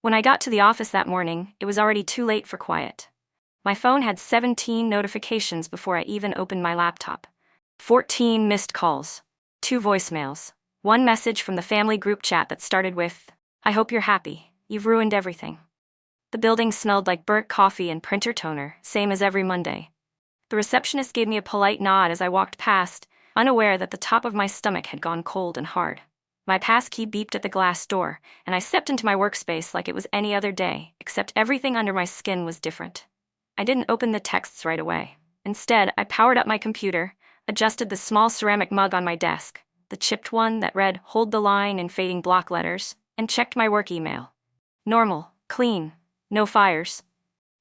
When I got to the office that morning, it was already too late for quiet. My phone had 17 notifications before I even opened my laptop. 14 missed calls. 2 voicemails. 1 message from the family group chat that started with, "I hope you're happy. You've ruined everything." The building smelled like burnt coffee and printer toner, same as every Monday. The receptionist gave me a polite nod as I walked past, unaware that the top of my stomach had gone cold and hard. My passkey beeped at the glass door, and I stepped into my workspace like it was any other day, except everything under my skin was different. I didn't open the texts right away. Instead, I powered up my computer, adjusted the small ceramic mug on my desk, the chipped one that read "Hold the line" in fading block letters, and checked my work email. Normal, clean, no fires.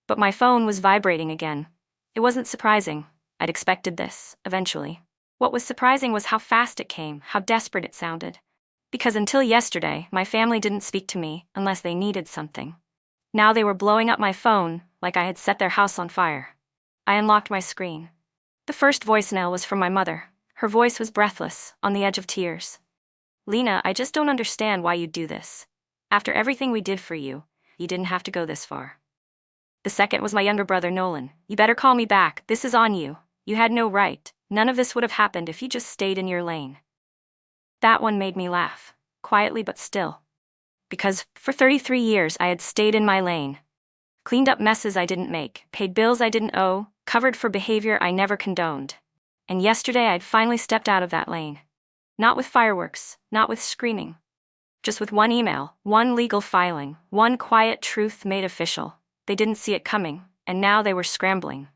But my phone was vibrating again. It wasn't surprising. I'd expected this, eventually. What was surprising was how fast it came, how desperate it sounded. Because until yesterday, my family didn't speak to me unless they needed something. Now they were blowing up my phone like I had set their house on fire. I unlocked my screen. The first voicemail was from my mother. Her voice was breathless, on the edge of tears. "Lena, I just don't understand why you do this. After everything we did for you, you didn't have to go this far." The second was my younger brother, Nolan. "You better call me back. This is on you. You had no right. None of this would have happened if you just stayed in your lane." That one made me laugh, quietly but still. Because for 33 years I had stayed in my lane. Cleaned up messes I didn't make, paid bills I didn't owe, covered for behavior I never condoned. And yesterday I'd finally stepped out of that lane. Not with fireworks, not with screaming. Just with one email, one legal filing, one quiet truth made official. They didn't see it coming, and now they were scrambling.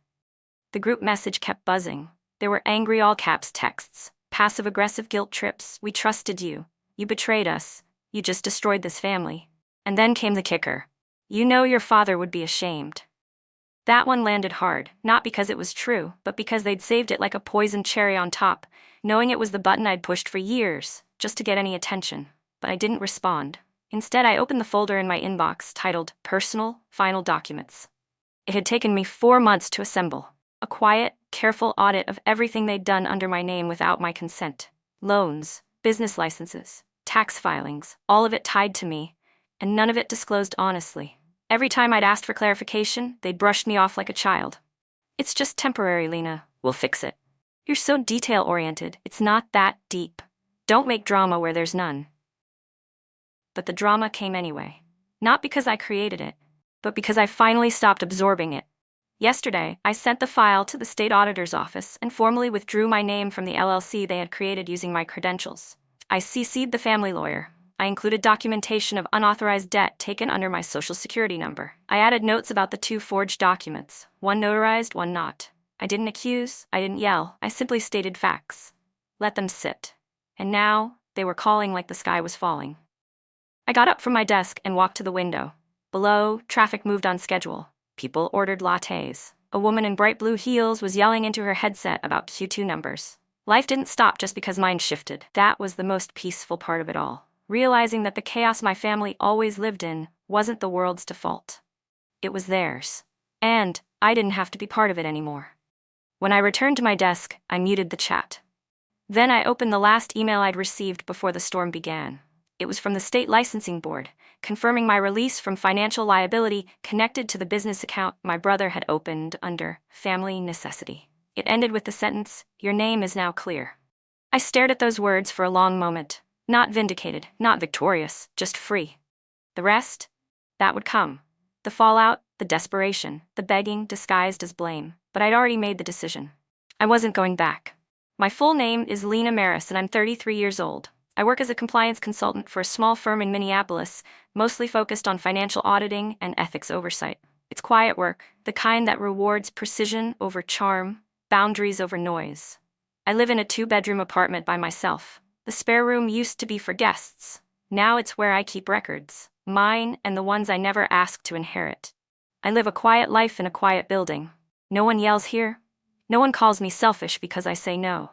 The group message kept buzzing. There were angry all-caps texts, passive-aggressive guilt trips. "We trusted you. You betrayed us. You just destroyed this family." And then came the kicker. "You know your father would be ashamed." That one landed hard, not because it was true, but because they'd saved it like a poisoned cherry on top, knowing it was the button I'd pushed for years, just to get any attention. But I didn't respond. Instead, I opened the folder in my inbox titled Personal Final Documents. It had taken me 4 months to assemble. A quiet, careful audit of everything they'd done under my name without my consent. Loans, business licenses, tax filings, all of it tied to me, and none of it disclosed honestly. Every time I'd asked for clarification, they'd brushed me off like a child. "It's just temporary, Lena. We'll fix it. You're so detail-oriented. It's not that deep. Don't make drama where there's none." But the drama came anyway. Not because I created it, but because I finally stopped absorbing it. Yesterday, I sent the file to the state auditor's office and formally withdrew my name from the LLC they had created using my credentials. I CC'd the family lawyer. I included documentation of unauthorized debt taken under my social security number. I added notes about the 2 forged documents, one notarized, one not. I didn't accuse, I didn't yell, I simply stated facts. Let them sit. And now, they were calling like the sky was falling. I got up from my desk and walked to the window. Below, traffic moved on schedule. People ordered lattes. A woman in bright blue heels was yelling into her headset about Q2 numbers. Life didn't stop just because mine shifted. That was the most peaceful part of it all. Realizing that the chaos my family always lived in wasn't the world's default. It was theirs. And I didn't have to be part of it anymore. When I returned to my desk, I muted the chat. Then I opened the last email I'd received before the storm began. It was from the state licensing board, confirming my release from financial liability connected to the business account my brother had opened under family necessity. It ended with the sentence, "Your name is now clear." I stared at those words for a long moment. Not vindicated, not victorious, just free. The rest? That would come. The fallout, the desperation, the begging disguised as blame. But I'd already made the decision. I wasn't going back. My full name is Lena Maris, and I'm 33 years old. I work as a compliance consultant for a small firm in Minneapolis, mostly focused on financial auditing and ethics oversight. It's quiet work, the kind that rewards precision over charm, boundaries over noise. I live in a 2-bedroom apartment by myself. The spare room used to be for guests. Now it's where I keep records, mine and the ones I never asked to inherit. I live a quiet life in a quiet building. No one yells here. No one calls me selfish because I say no.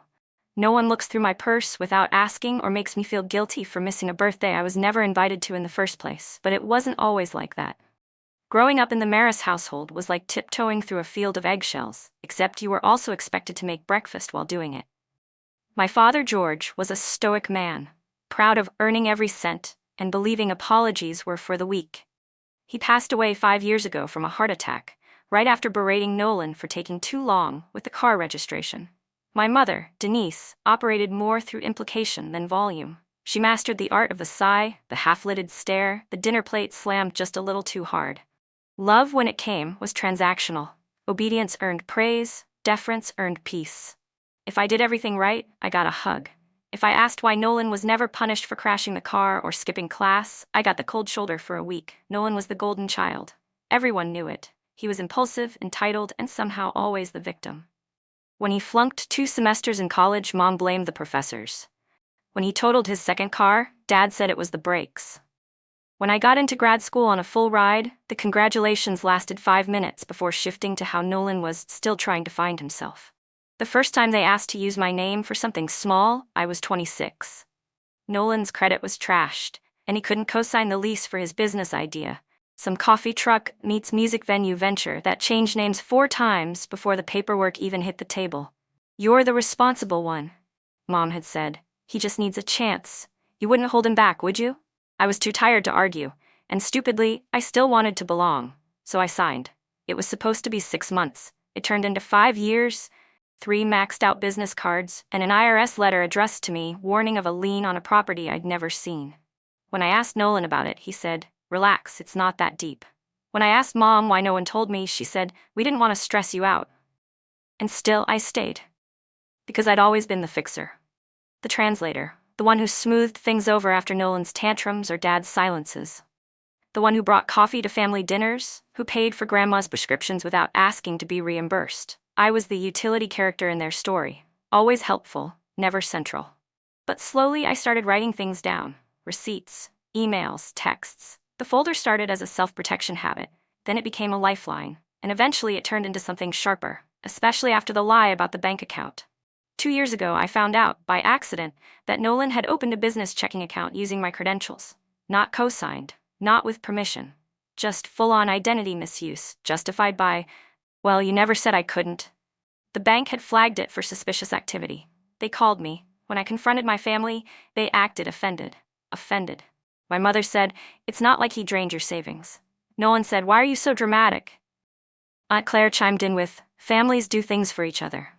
No one looks through my purse without asking or makes me feel guilty for missing a birthday I was never invited to in the first place. But it wasn't always like that. Growing up in the Maris household was like tiptoeing through a field of eggshells, except you were also expected to make breakfast while doing it. My father, George, was a stoic man, proud of earning every cent and believing apologies were for the weak. He passed away 5 years ago from a heart attack, right after berating Nolan for taking too long with the car registration. My mother, Denise, operated more through implication than volume. She mastered the art of the sigh, the half-lidded stare, the dinner plate slammed just a little too hard. Love, when it came, was transactional. Obedience earned praise, deference earned peace. If I did everything right, I got a hug. If I asked why Nolan was never punished for crashing the car or skipping class, I got the cold shoulder for a week. Nolan was the golden child. Everyone knew it. He was impulsive, entitled, and somehow always the victim. When he flunked 2 semesters in college, Mom blamed the professors. When he totaled his second car, Dad said it was the brakes. When I got into grad school on a full ride, the congratulations lasted 5 minutes before shifting to how Nolan was still trying to find himself. The first time they asked to use my name for something small, I was 26. Nolan's credit was trashed, and he couldn't co-sign the lease for his business idea, some coffee truck meets music venue venture that changed names 4 times before the paperwork even hit the table. "You're the responsible one," Mom had said. "He just needs a chance. You wouldn't hold him back, would you?" I was too tired to argue, and stupidly, I still wanted to belong, so I signed. It was supposed to be 6 months. It turned into 5 years, 3 maxed-out business cards, and an IRS letter addressed to me warning of a lien on a property I'd never seen. When I asked Nolan about it, he said, "Relax, it's not that deep." When I asked Mom why no one told me, she said, "We didn't want to stress you out." And still, I stayed. Because I'd always been the fixer. The translator. The one who smoothed things over after Nolan's tantrums or Dad's silences. The one who brought coffee to family dinners, who paid for Grandma's prescriptions without asking to be reimbursed. I was the utility character in their story, always helpful, never central. But slowly I started writing things down. Receipts, emails, texts. The folder started as a self-protection habit, then it became a lifeline, and eventually it turned into something sharper, especially after the lie about the bank account. 2 years ago, I found out, by accident, that Nolan had opened a business checking account using my credentials. Not co-signed, not with permission. Just full-on identity misuse, justified by, "Well, you never said I couldn't." The bank had flagged it for suspicious activity. They called me. When I confronted my family, they acted offended. Offended. My mother said, "It's not like he drained your savings." Nolan said, "Why are you so dramatic?" Aunt Claire chimed in with, "Families do things for each other."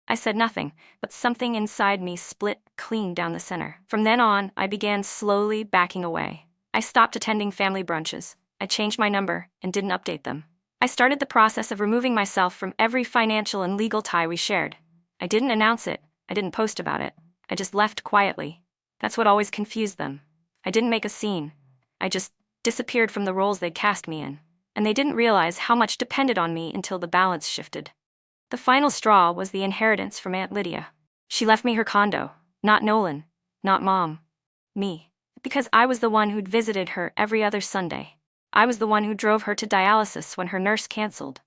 I said nothing, but something inside me split clean down the center. From then on, I began slowly backing away. I stopped attending family brunches. I changed my number and didn't update them. I started the process of removing myself from every financial and legal tie we shared. I didn't announce it. I didn't post about it. I just left quietly. That's what always confused them. I didn't make a scene. I just disappeared from the roles they'd cast me in. And they didn't realize how much depended on me until the balance shifted. The final straw was the inheritance from Aunt Lydia. She left me her condo. Not Nolan. Not Mom. Me. Because I was the one who'd visited her every other Sunday. I was the one who drove her to dialysis when her nurse canceled.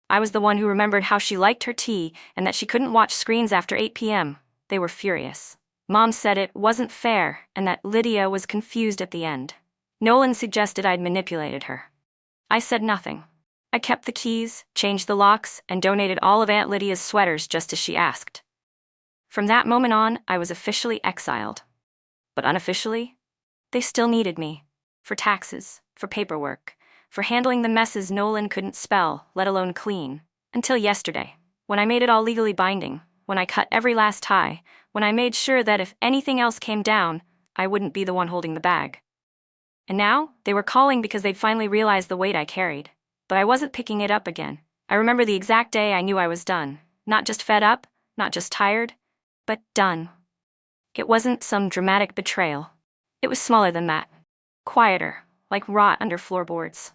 I was the one who remembered how she liked her tea and that she couldn't watch screens after 8 p.m. They were furious. Mom said it wasn't fair and that Lydia was confused at the end. Nolan suggested I'd manipulated her. I said nothing. I kept the keys, changed the locks, and donated all of Aunt Lydia's sweaters just as she asked. From that moment on, I was officially exiled. But unofficially, they still needed me. For taxes, for paperwork, for handling the messes Nolan couldn't spell, let alone clean. Until yesterday, when I made it all legally binding, when I cut every last tie, when I made sure that if anything else came down, I wouldn't be the one holding the bag. And now, they were calling because they'd finally realized the weight I carried. But I wasn't picking it up again. I remember the exact day I knew I was done. Not just fed up, not just tired, but done. It wasn't some dramatic betrayal. It was smaller than that. Quieter, like rot under floorboards.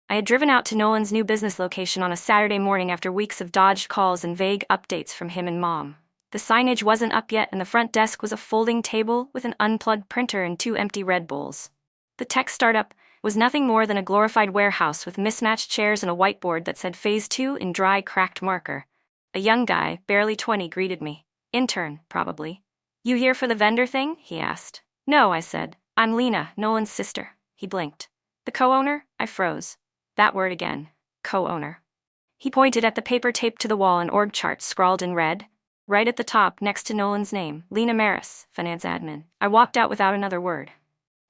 I had driven out to Nolan's new business location on a Saturday morning after weeks of dodged calls and vague updates from him and Mom. The signage wasn't up yet and the front desk was a folding table with an unplugged printer and 2 empty Red Bulls. The tech startup was nothing more than a glorified warehouse with mismatched chairs and a whiteboard that said Phase 2 in dry, cracked marker. A young guy, barely 20, greeted me. Intern, probably. "You here for the vendor thing?" he asked. "No," I said. "I'm Lena, Nolan's sister." He blinked. "The co-owner?" I froze. That word again. Co-owner. He pointed at the paper taped to the wall and org chart scrawled in red. Right at the top, next to Nolan's name, Lena Maris, finance admin. I walked out without another word.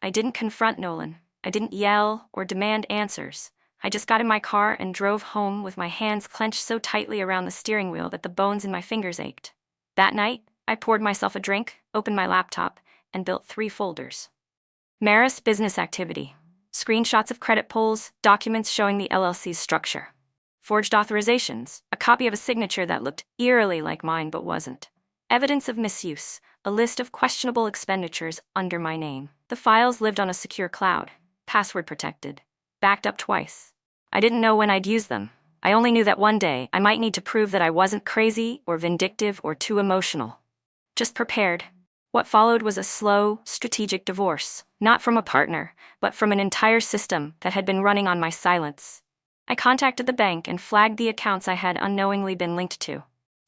I didn't confront Nolan. I didn't yell or demand answers. I just got in my car and drove home with my hands clenched so tightly around the steering wheel that the bones in my fingers ached. That night, I poured myself a drink, opened my laptop, and built 3 folders. Maris business activity. Screenshots of credit pulls, documents showing the LLC's structure. Forged authorizations, a copy of a signature that looked eerily like mine but wasn't. Evidence of misuse, a list of questionable expenditures under my name. The files lived on a secure cloud, password protected, backed up twice. I didn't know when I'd use them. I only knew that one day I might need to prove that I wasn't crazy or vindictive or too emotional. Just prepared. What followed was a slow, strategic divorce, not from a partner, but from an entire system that had been running on my silence. I contacted the bank and flagged the accounts I had unknowingly been linked to.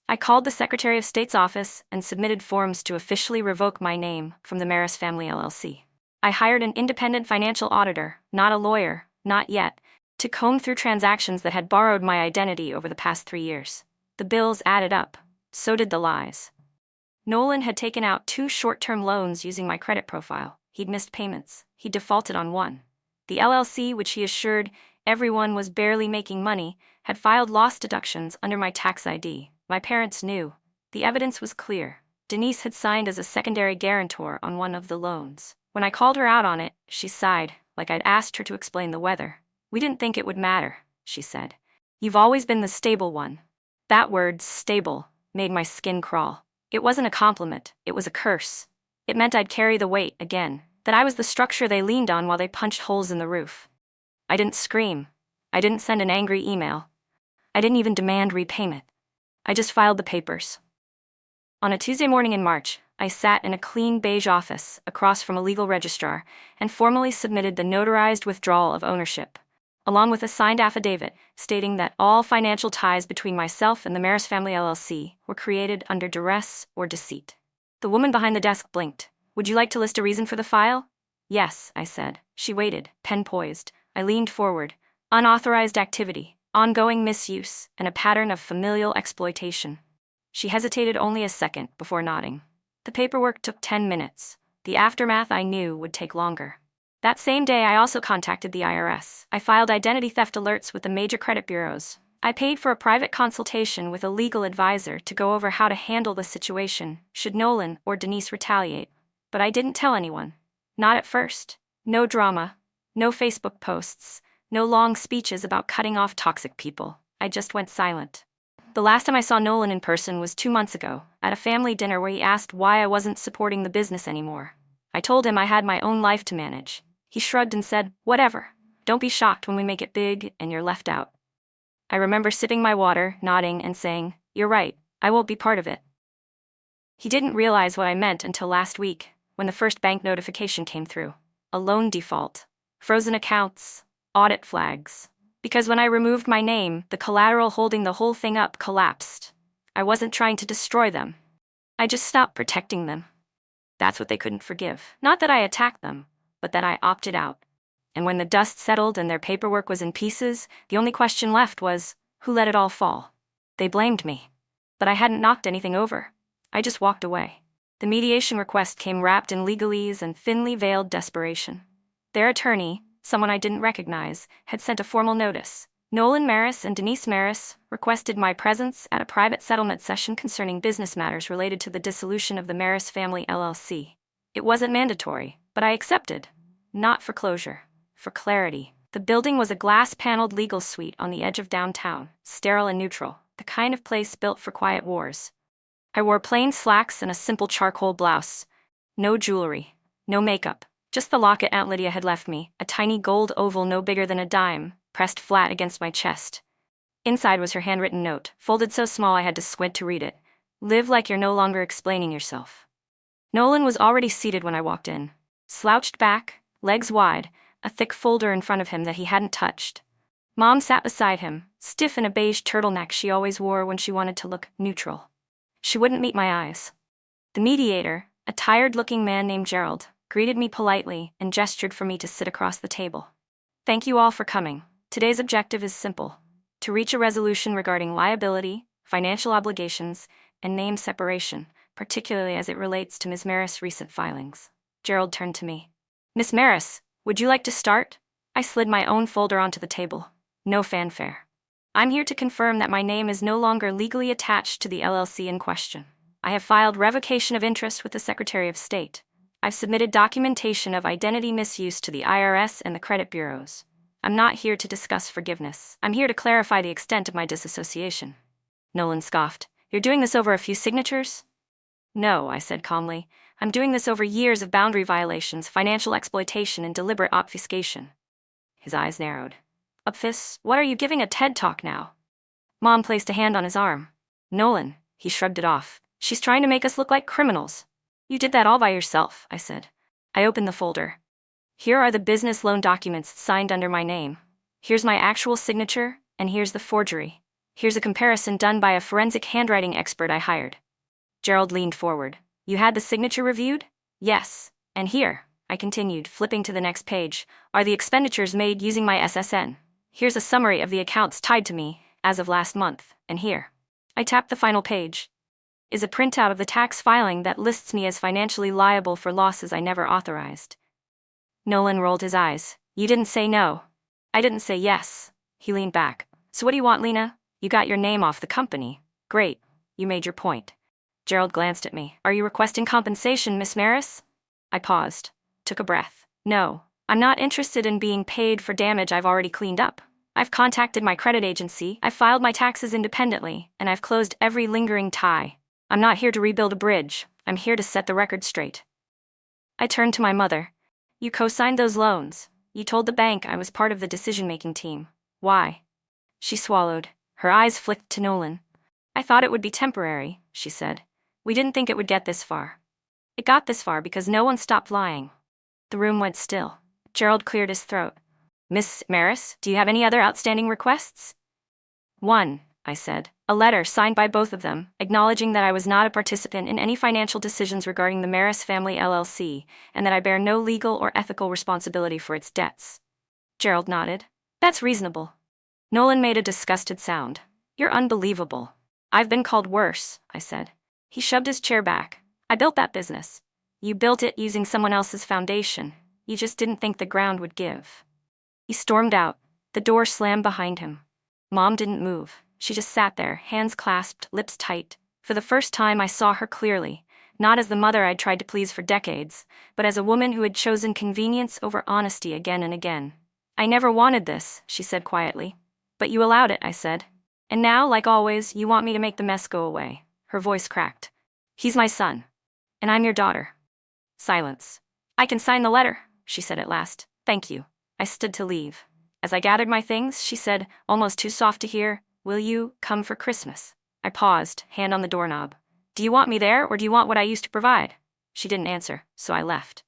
I called the Secretary of State's office and submitted forms to officially revoke my name from the Maris Family LLC. I hired an independent financial auditor, not a lawyer, not yet, to comb through transactions that had borrowed my identity over the past 3 years. The bills added up. So did the lies. Nolan had taken out 2 short-term loans using my credit profile. He'd missed payments. He defaulted on one. The LLC, which he assured everyone was barely making money, had filed loss deductions under my tax ID. My parents knew. The evidence was clear. Denise had signed as a secondary guarantor on one of the loans. When I called her out on it, she sighed, like I'd asked her to explain the weather. "We didn't think it would matter," she said. "You've always been the stable one." That word, stable, made my skin crawl. It wasn't a compliment, it was a curse. It meant I'd carry the weight again, that I was the structure they leaned on while they punched holes in the roof. I didn't scream. I didn't send an angry email. I didn't even demand repayment. I just filed the papers. On a Tuesday morning in March, I sat in a clean beige office across from a legal registrar and formally submitted the notarized withdrawal of ownership, along with a signed affidavit stating that all financial ties between myself and the Maris Family LLC were created under duress or deceit. The woman behind the desk blinked. "Would you like to list a reason for the file?" "Yes," I said. She waited, pen poised. I leaned forward. Unauthorized activity, ongoing misuse, and a pattern of familial exploitation. She hesitated only a second before nodding. The paperwork took 10 minutes. The aftermath I knew would take longer. That same day, I also contacted the IRS. I filed identity theft alerts with the major credit bureaus. I paid for a private consultation with a legal advisor to go over how to handle the situation should Nolan or Denise retaliate. But I didn't tell anyone. Not at first. No drama. No Facebook posts. No long speeches about cutting off toxic people. I just went silent. The last time I saw Nolan in person was 2 months ago, at a family dinner where he asked why I wasn't supporting the business anymore. I told him I had my own life to manage. He shrugged and said, "Whatever. Don't be shocked when we make it big and you're left out." I remember sipping my water, nodding, and saying, "You're right, I won't be part of it." He didn't realize what I meant until last week, when the first bank notification came through. A loan default. Frozen accounts. Audit flags. Because when I removed my name, the collateral holding the whole thing up collapsed. I wasn't trying to destroy them. I just stopped protecting them. That's what they couldn't forgive. Not that I attacked them, but that I opted out. And when the dust settled and their paperwork was in pieces, the only question left was, who let it all fall? They blamed me. But I hadn't knocked anything over. I just walked away. The mediation request came wrapped in legalese and thinly veiled desperation. Their attorney, someone I didn't recognize, had sent a formal notice. Nolan Maris and Denise Maris requested my presence at a private settlement session concerning business matters related to the dissolution of the Maris Family LLC. It wasn't mandatory, but I accepted. Not for closure, for clarity. The building was a glass-paneled legal suite on the edge of downtown, sterile and neutral, the kind of place built for quiet wars. I wore plain slacks and a simple charcoal blouse. No jewelry, no makeup. Just the locket Aunt Lydia had left me, a tiny gold oval no bigger than a dime, pressed flat against my chest. Inside was her handwritten note, folded so small I had to squint to read it. "Live like you're no longer explaining yourself." Nolan was already seated when I walked in. Slouched back, legs wide, a thick folder in front of him that he hadn't touched. Mom sat beside him, stiff in a beige turtleneck she always wore when she wanted to look neutral. She wouldn't meet my eyes. The mediator, a tired-looking man named Gerald, greeted me politely and gestured for me to sit across the table. "Thank you all for coming. Today's objective is simple: to reach a resolution regarding liability, financial obligations, and name separation, particularly as it relates to Ms. Maris' recent filings." Gerald turned to me. "Miss Maris, Would you like to start? I slid my own folder onto the table. No fanfare. I'm here to confirm that my name is no longer legally attached to the LLC in question. I have filed revocation of interest with the Secretary of State. I've submitted documentation of identity misuse to the IRS and the credit bureaus. I'm not here to discuss forgiveness. I'm here to clarify the extent of my disassociation. Nolan scoffed. You're doing this over a few signatures? No, I said calmly. I'm doing this over years of boundary violations, financial exploitation, and deliberate obfuscation. His eyes narrowed. Upfis, what are you giving a TED Talk now? Mom placed a hand on his arm. Nolan, he shrugged it off. She's trying to make us look like criminals. You did that all by yourself, I said. I opened the folder. Here are the business loan documents signed under my name. Here's my actual signature, and here's the forgery. Here's a comparison done by a forensic handwriting expert I hired. Gerald leaned forward. You had the signature reviewed? Yes. And here, I continued, flipping to the next page, are the expenditures made using my SSN. Here's a summary of the accounts tied to me, as of last month, and here. I tapped the final page. Is a printout of the tax filing that lists me as financially liable for losses I never authorized. Nolan rolled his eyes. You didn't say no. I didn't say yes. He leaned back. So what do you want, Lena? You got your name off the company. Great. You made your point. Gerald glanced at me. Are you requesting compensation, Miss Maris? I paused. Took a breath. No. I'm not interested in being paid for damage I've already cleaned up. I've contacted my credit agency, I've filed my taxes independently, and I've closed every lingering tie. I'm not here to rebuild a bridge. I'm here to set the record straight. I turned to my mother. You co-signed those loans. You told the bank I was part of the decision-making team. Why? She swallowed. Her eyes flicked to Nolan. I thought it would be temporary, she said. We didn't think it would get this far. It got this far because no one stopped lying. The room went still. Gerald cleared his throat. Miss Maris, do you have any other outstanding requests? One, I said. A letter signed by both of them, acknowledging that I was not a participant in any financial decisions regarding the Maris Family LLC, and that I bear no legal or ethical responsibility for its debts. Gerald nodded. That's reasonable. Nolan made a disgusted sound. You're unbelievable. I've been called worse, I said. He shoved his chair back. I built that business. You built it using someone else's foundation. You just didn't think the ground would give. He stormed out. The door slammed behind him. Mom didn't move. She just sat there, hands clasped, lips tight. For the first time I saw her clearly, not as the mother I'd tried to please for decades, but as a woman who had chosen convenience over honesty again and again. I never wanted this, she said quietly. But you allowed it, I said. And now, like always, you want me to make the mess go away. Her voice cracked. He's my son. And I'm your daughter. Silence. I can sign the letter, she said at last. Thank you. I stood to leave. As I gathered my things, she said, almost too soft to hear, Will you come for Christmas? I paused, hand on the doorknob. Do you want me there, or do you want what I used to provide? She didn't answer, so I left.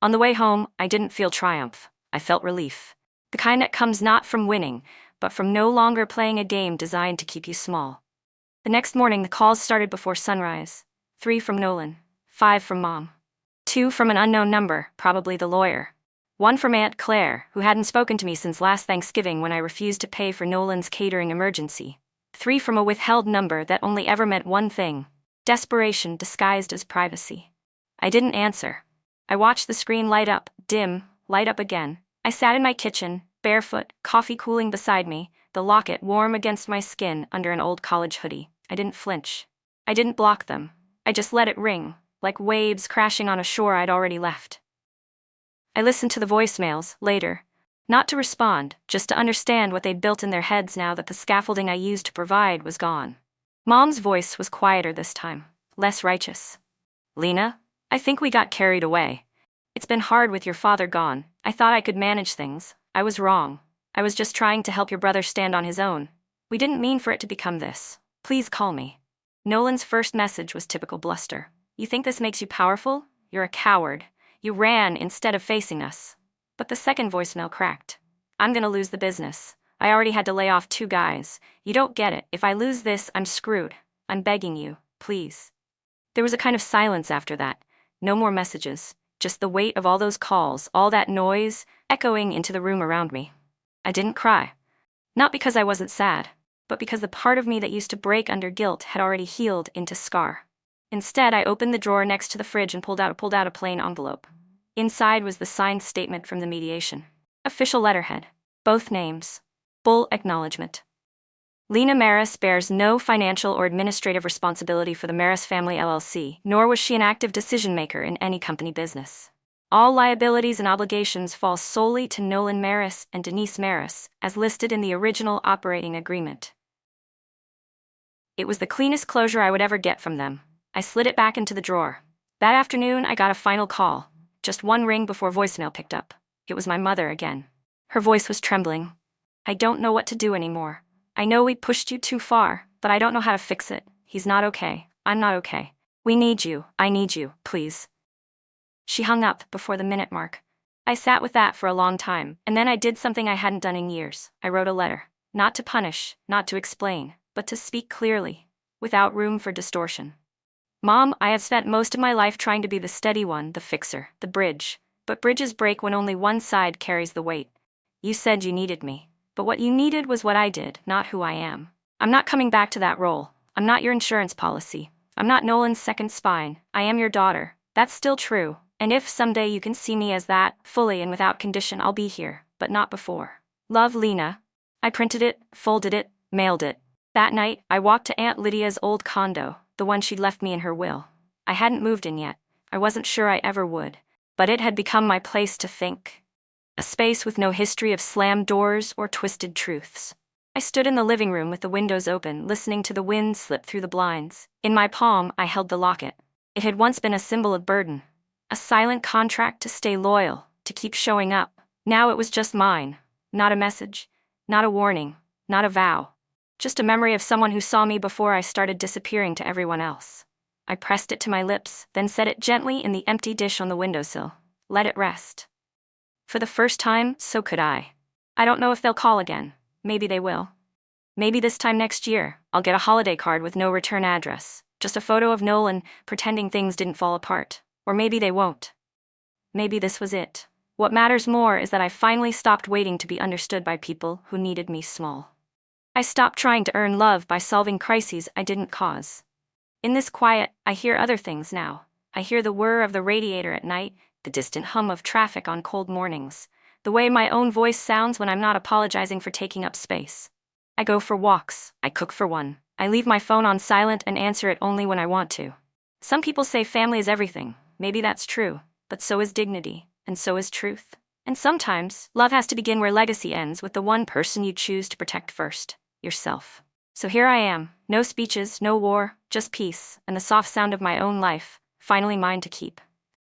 On the way home, I didn't feel triumph. I felt relief. The kind that comes not from winning, but from no longer playing a game designed to keep you small. The next morning, the calls started before sunrise. 3 from Nolan, 5 from Mom. 2 from an unknown number, probably the lawyer. 1 from Aunt Claire, who hadn't spoken to me since last Thanksgiving when I refused to pay for Nolan's catering emergency. 3 from a withheld number that only ever meant one thing: desperation disguised as privacy. I didn't answer. I watched the screen light up, dim, light up again. I sat in my kitchen, barefoot, coffee cooling beside me, the locket warm against my skin under an old college hoodie. I didn't flinch. I didn't block them. I just let it ring, like waves crashing on a shore I'd already left. I listened to the voicemails, later. Not to respond, just to understand what they'd built in their heads now that the scaffolding I used to provide was gone. Mom's voice was quieter this time, less righteous. Lena, I think we got carried away. It's been hard with your father gone. I thought I could manage things. I was wrong. I was just trying to help your brother stand on his own. We didn't mean for it to become this. Please call me. Nolan's first message was typical bluster. You think this makes you powerful? You're a coward. You ran instead of facing us. But the second voicemail cracked. I'm gonna lose the business. I already had to lay off 2 guys. You don't get it. If I lose this, I'm screwed. I'm begging you, please. There was a kind of silence after that. No more messages. Just the weight of all those calls, all that noise, echoing into the room around me. I didn't cry. Not because I wasn't sad, but because the part of me that used to break under guilt had already healed into scar. Instead, I opened the drawer next to the fridge and pulled out a plain envelope. Inside was the signed statement from the mediation. Official letterhead. Both names. Full acknowledgement. Lena Maris bears no financial or administrative responsibility for the Maris Family LLC, nor was she an active decision-maker in any company business. All liabilities and obligations fall solely to Nolan Maris and Denise Maris, as listed in the original operating agreement. It was the cleanest closure I would ever get from them. I slid it back into the drawer. That afternoon, I got a final call. Just one ring before voicemail picked up. It was my mother again. Her voice was trembling. "I don't know what to do anymore. I know we pushed you too far, but I don't know how to fix it. He's not okay. I'm not okay. We need you. I need you, please." She hung up before the minute mark. I sat with that for a long time, and then I did something I hadn't done in years. I wrote a letter. Not to punish, not to explain, but to speak clearly, without room for distortion. "Mom, I have spent most of my life trying to be the steady one, the fixer, the bridge. But bridges break when only one side carries the weight. You said you needed me. But what you needed was what I did, not who I am. I'm not coming back to that role. I'm not your insurance policy. I'm not Nolan's second spine. I am your daughter. That's still true. And if someday you can see me as that, fully and without condition, I'll be here, but not before. Love, Lena." I printed it, folded it, mailed it. That night, I walked to Aunt Lydia's old condo, the one she'd left me in her will. I hadn't moved in yet. I wasn't sure I ever would. But it had become my place to think. A space with no history of slammed doors or twisted truths. I stood in the living room with the windows open, listening to the wind slip through the blinds. In my palm, I held the locket. It had once been a symbol of burden. A silent contract to stay loyal, to keep showing up. Now it was just mine. Not a message. Not a warning. Not a vow. Just a memory of someone who saw me before I started disappearing to everyone else. I pressed it to my lips, then set it gently in the empty dish on the windowsill. Let it rest. For the first time, so could I. I don't know if they'll call again. Maybe they will. Maybe this time next year, I'll get a holiday card with no return address. Just a photo of Nolan, pretending things didn't fall apart. Or maybe they won't. Maybe this was it. What matters more is that I finally stopped waiting to be understood by people who needed me small. I stopped trying to earn love by solving crises I didn't cause. In this quiet, I hear other things now. I hear the whir of the radiator at night, the distant hum of traffic on cold mornings, the way my own voice sounds when I'm not apologizing for taking up space. I go for walks, I cook for one, I leave my phone on silent and answer it only when I want to. Some people say family is everything. Maybe that's true, but so is dignity, and so is truth. And sometimes, love has to begin where legacy ends, with the one person you choose to protect first, yourself. So here I am, no speeches, no war, just peace, and the soft sound of my own life, finally mine to keep.